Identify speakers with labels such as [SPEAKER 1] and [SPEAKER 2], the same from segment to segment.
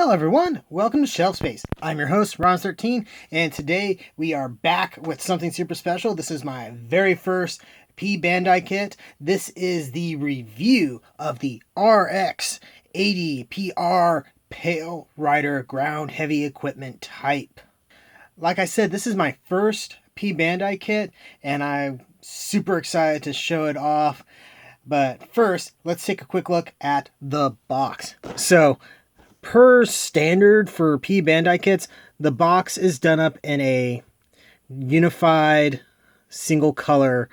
[SPEAKER 1] Hello everyone, welcome to Shelf Space. I'm your host, Ron13, and today we are back with something super special. This is my very first P-Bandai kit. This is the review of the RX-80 PR Pale Rider Ground Heavy Equipment Type. Like I said, this is my first P-Bandai kit, and I'm super excited to show it off. But first, let's take a quick look at the box. So, per standard for P-Bandai kits, the box is done up in a unified single color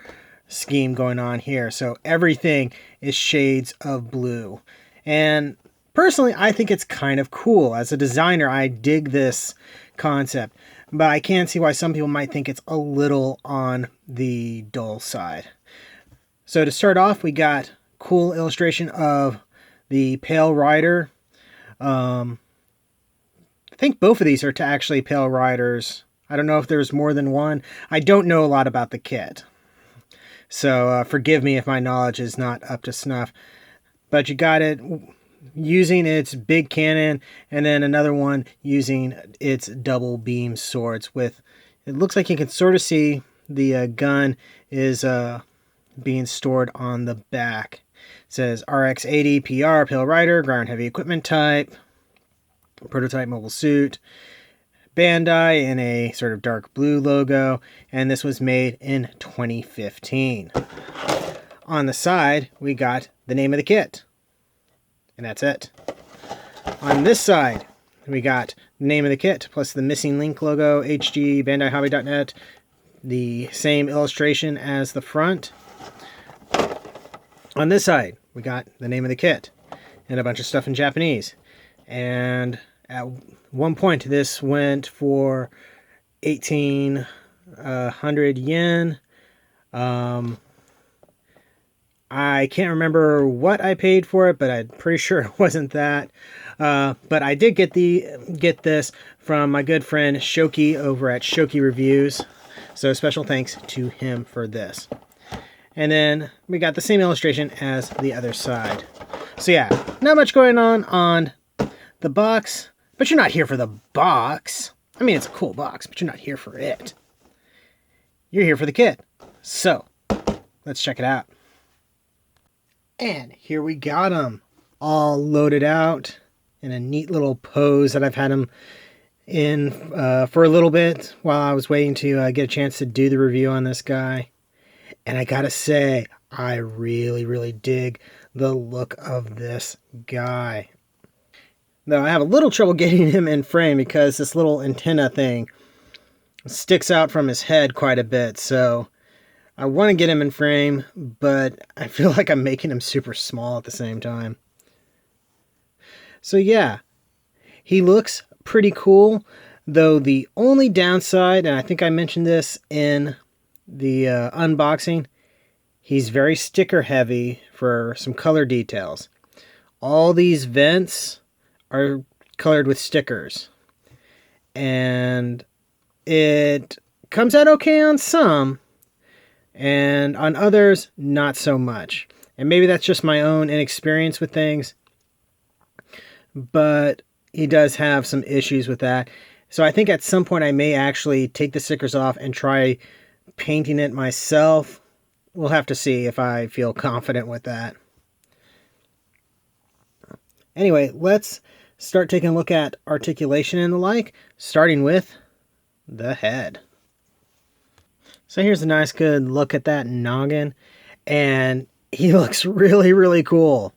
[SPEAKER 1] scheme going on here. So everything is shades of blue. And personally, I think it's kind of cool. As a designer, I dig this concept. But I can see why some people might think it's a little on the dull side. So to start off, we got cool illustration of the Pale Rider. I think both of these are to actually Pale Riders. I don't know if there's more than one. I don't know a lot about the kit. So forgive me if my knowledge is not up to snuff. But you got it using its big cannon, and then another one using its double beam swords. With, it looks like you can sort of see the gun is being stored on the back. It says RX-80 PR Pale Rider Ground Heavy Equipment Type, prototype mobile suit, Bandai in a sort of dark blue logo, and this was made in 2015. On the side, we got the name of the kit, and that's it. On this side, we got the name of the kit plus the missing link logo, HG BandaiHobby.net, the same illustration as the front. On this side, we got the name of the kit and a bunch of stuff in Japanese. And at one point, this went for 1,800 yen. I can't remember what I paid for it, but I'm pretty sure it wasn't that. But I did get this from my good friend Shoki over at Shoki Reviews. So special thanks to him for this. And then we got the same illustration as the other side. So yeah, not much going on the box, but you're not here for the box. I mean, it's a cool box, but you're not here for it. You're here for the kit. So, let's check it out. And here we got them, all loaded out in a neat little pose that I've had them in for a little bit while I was waiting to get a chance to do the review on this guy. And I gotta say, I really, really dig the look of this guy. Though I have a little trouble getting him in frame because this little antenna thing sticks out from his head quite a bit. So I want to get him in frame, but I feel like I'm making him super small at the same time. So yeah, he looks pretty cool. Though the only downside, and I think I mentioned this in the unboxing, he's very sticker heavy for some color details. All these vents are colored with stickers, and it comes out okay on some, and on others not so much. And maybe that's just my own inexperience with things, but he does have some issues with that. So I think at some point I may actually take the stickers off and try painting it myself. We'll have to see if I feel confident with that. Anyway, let's start taking a look at articulation and the like, starting with the head. So here's a nice good look at that noggin, and he looks really, really cool.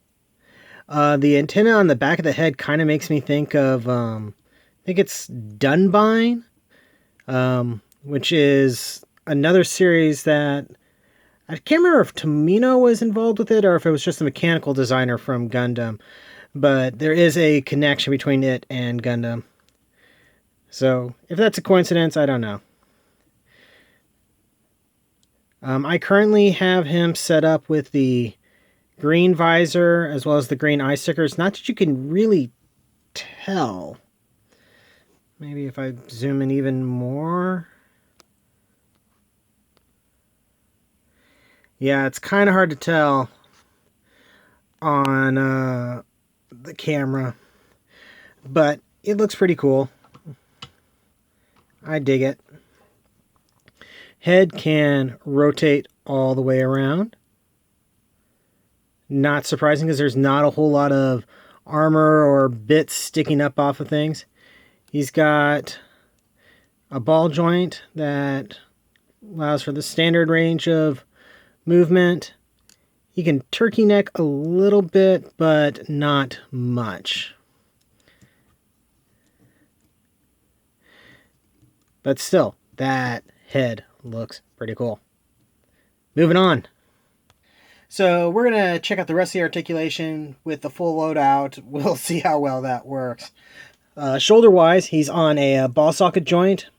[SPEAKER 1] The antenna on the back of the head kind of makes me think of, I think it's Dunbine, which is another series that I can't remember if Tomino was involved with it or if it was just a mechanical designer from Gundam, but there is a connection between it and Gundam. So if that's a coincidence, I don't know. I currently have him set up with the green visor as well as the green eye stickers. Not that you can really tell. Maybe if I zoom in even more. Yeah, it's kind of hard to tell on the camera. but it looks pretty cool. I dig it. Head can rotate all the way around. Not surprising because there's not a whole lot of armor or bits sticking up off of things. He's got a ball joint that allows for the standard range of movement. He can turkey neck a little bit, but not much. But still, that head looks pretty cool. Moving on. So we're going to check out the rest of the articulation with the full loadout. We'll see how well that works. Shoulder-wise, he's on a ball socket joint,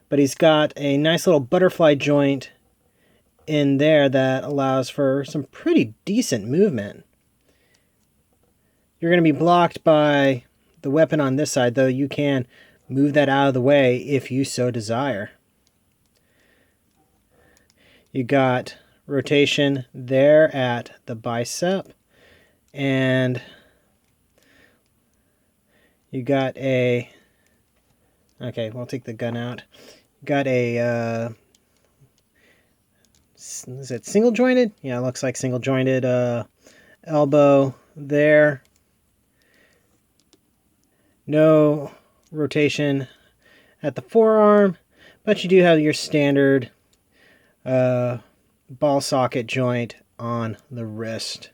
[SPEAKER 1] but he's got a nice little butterfly joint in there that allows for some pretty decent movement. You're going to be blocked by the weapon on this side, though you can move that out of the way if you so desire. You got rotation there at the bicep, and you got a, okay, we'll take the gun out. You got a, is it single jointed? Yeah, it looks like single jointed elbow there. No rotation at the forearm, but you do have your standard ball socket joint on the wrist.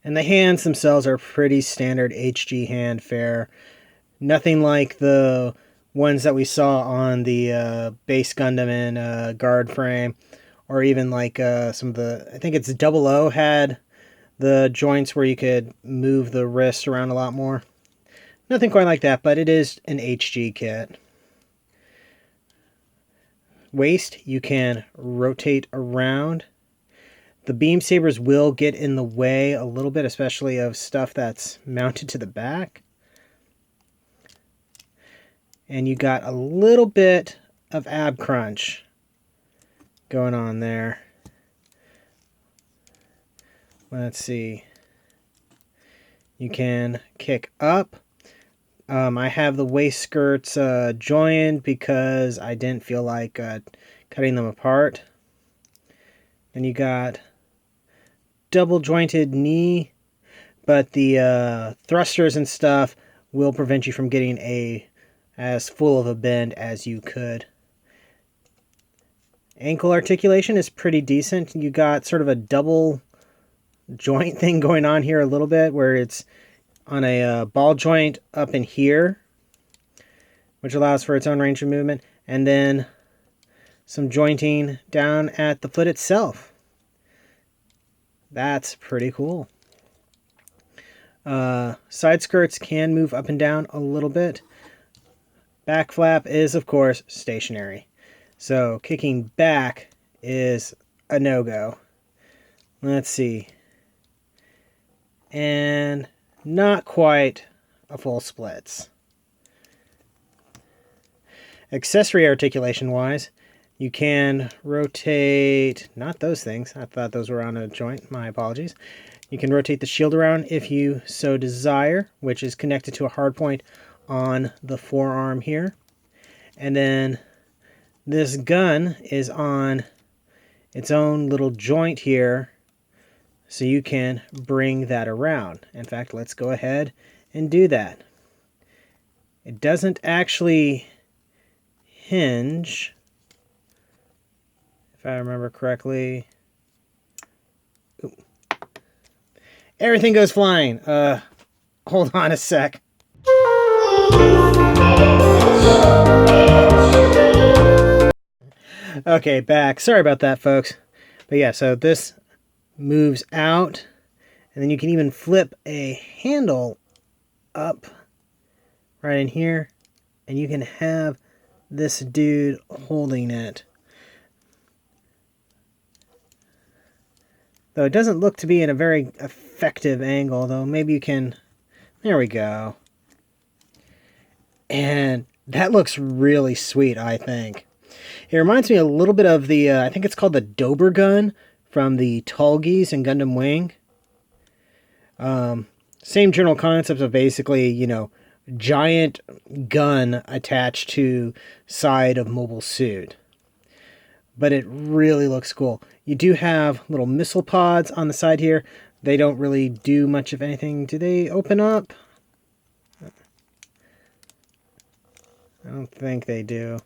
[SPEAKER 1] And the hands themselves are pretty standard HG hand fare. Nothing like the ones that we saw on the base Gundam and guard frame, or even like some of the, I think it's 00 had the joints where you could move the wrist around a lot more. Nothing quite like that, but it is an HG kit. Waist, you can rotate around. The beam sabers will get in the way a little bit, especially of stuff that's mounted to the back. And you got a little bit of ab crunch going on there. Let's see. You can kick up. I have the waist skirts joined because I didn't feel like cutting them apart. Then you got double jointed knee, but the thrusters and stuff will prevent you from getting as full of a bend as you could. Ankle articulation is pretty decent. You got sort of a double joint thing going on here a little bit, where it's on a ball joint up in here, which allows for its own range of movement, and then some jointing down at the foot itself. That's pretty cool. Side skirts can move up and down a little bit. Back flap is, of course, stationary. So kicking back is a no-go. Let's see. And not quite a full splits. Accessory articulation wise, you can rotate, not those things, I thought those were on a joint, my apologies. You can rotate the shield around if you so desire, which is connected to a hard point on the forearm here. And then this gun is on its own little joint here, so you can bring that around. In fact, let's go ahead and do that. It doesn't actually hinge, if I remember correctly. Ooh. Everything goes flying. Hold on a sec. Okay, back. Sorry about that, folks. But yeah, so this moves out, and then you can even flip a handle up right in here, and you can have this dude holding it. Though it doesn't look to be in a very effective angle, though maybe you can... There we go. And that looks really sweet, I think. It reminds me a little bit of the, I think it's called the Dober gun from the Tallgeese and Gundam Wing. same general concept of basically, you know, giant gun attached to side of mobile suit. But it really looks cool. You do have little missile pods on the side here. They don't really do much of anything. Do they open up? I don't think they do.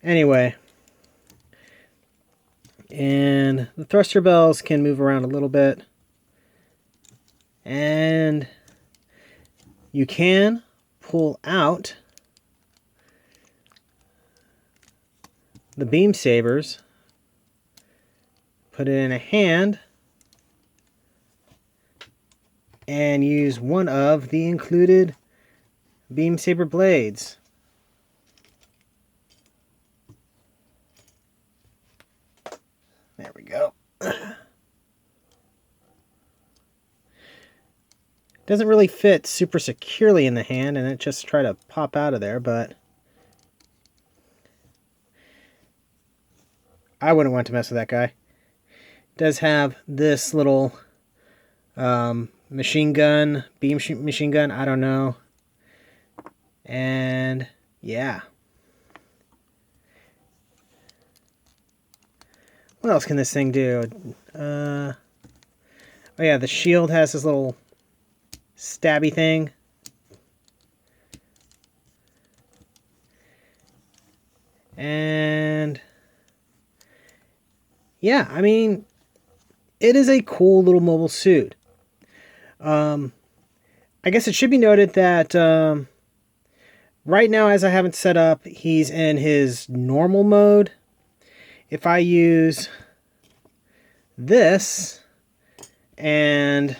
[SPEAKER 1] Anyway. And the thruster bells can move around a little bit. And you can pull out the beam sabers, put it in a hand, and use one of the included beam saber blades. There we go. Doesn't really fit super securely in the hand, and it just try to pop out of there, but I wouldn't want to mess with that guy. It does have this little machine gun, machine gun, I don't know. And yeah. What else can this thing do? Oh yeah, the shield has this little stabby thing. And yeah, I mean, it is a cool little mobile suit. I guess it should be noted that right now, as I have it set up, he's in his normal mode. If I use this and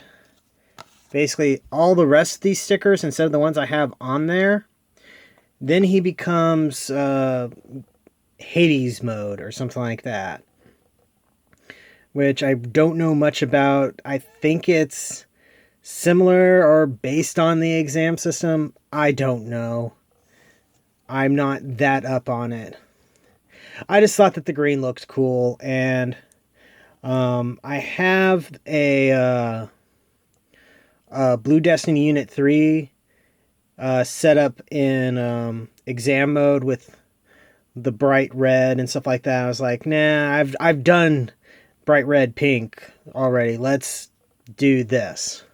[SPEAKER 1] basically all the rest of these stickers instead of the ones I have on there, then he becomes Hades mode or something like that, which I don't know much about. I think it's similar or based on the exam system. I don't know. I'm not that up on it. I just thought that the green looked cool, and I have a Blue Destiny Unit 3 set up in exam mode with the bright red and stuff like that. I was like, nah, I've done bright red pink already. Let's do this.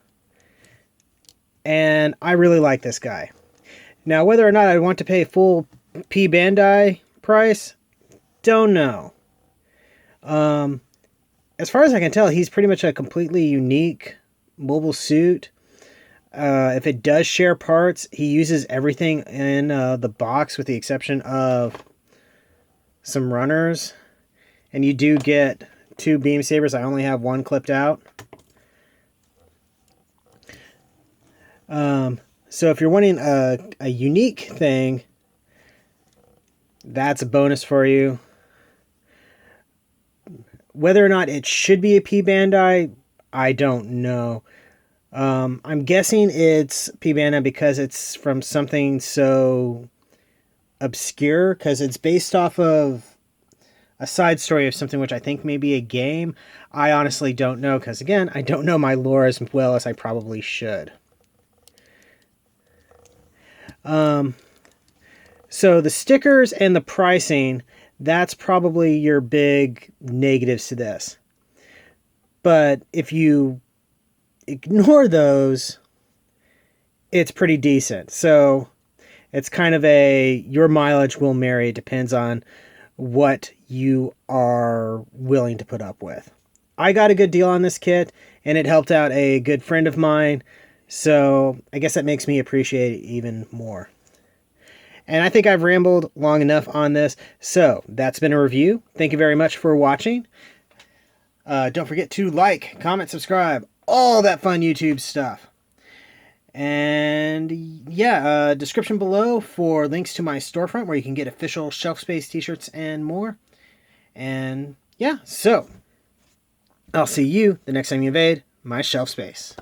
[SPEAKER 1] And I really like this guy. Now, whether or not I want to pay full P-Bandai price, don't know. As far as I can tell, he's pretty much a completely unique mobile suit. If it does share parts, he uses everything in the box with the exception of some runners. And you do get 2 beam sabers. I only have one clipped out. So if you're wanting a unique thing, that's a bonus for you. Whether or not it should be a P-Bandai, I don't know. I'm guessing it's P-Bandai because it's from something so obscure, because it's based off of a side story of something which I think may be a game. I honestly don't know, because again, I don't know my lore as well as I probably should. So the stickers and the pricing, that's probably your big negatives to this. But if you ignore those, it's pretty decent. So it's kind of your mileage will vary. It depends on what you are willing to put up with. I got a good deal on this kit, and it helped out a good friend of mine. So I guess that makes me appreciate it even more. And I think I've rambled long enough on this. So that's been a review. Thank you very much for watching. Don't forget to like, comment, subscribe, all that fun YouTube stuff. And yeah, description below for links to my storefront where you can get official Shelf Space t-shirts and more. And yeah, so I'll see you the next time you invade my shelf space.